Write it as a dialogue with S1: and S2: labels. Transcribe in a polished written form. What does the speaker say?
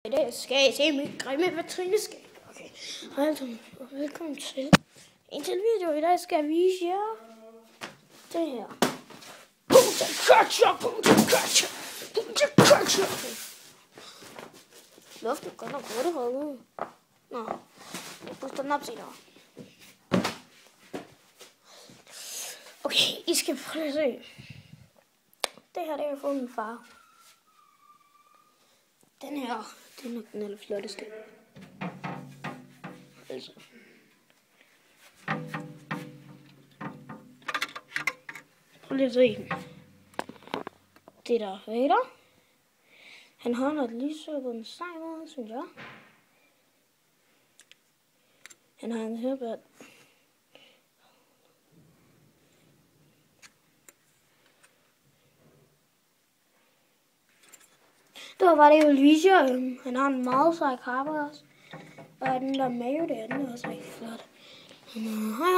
S1: I dag skal jeg se mit grimme vitrineskab. Okay, hej og velkommen til en til video. I dag skal jeg vise jer det her. Punta Catcher. Luften går nok hurtigt herude. Nå, jeg puster den op senere. Okay, I skal prøve at se. Det her, det har jeg fået min far. Den her, det er nok den allerflotteste. Altså. Prøv lige at se den. Det der Vader. Han har noget lige så på den sej måde, synes jeg. Han har en herbert. Det var bare det, jeg ville vise jer. Han har en meget sej kappe også. Og den der mave derinde er også rigtig flot. Hej.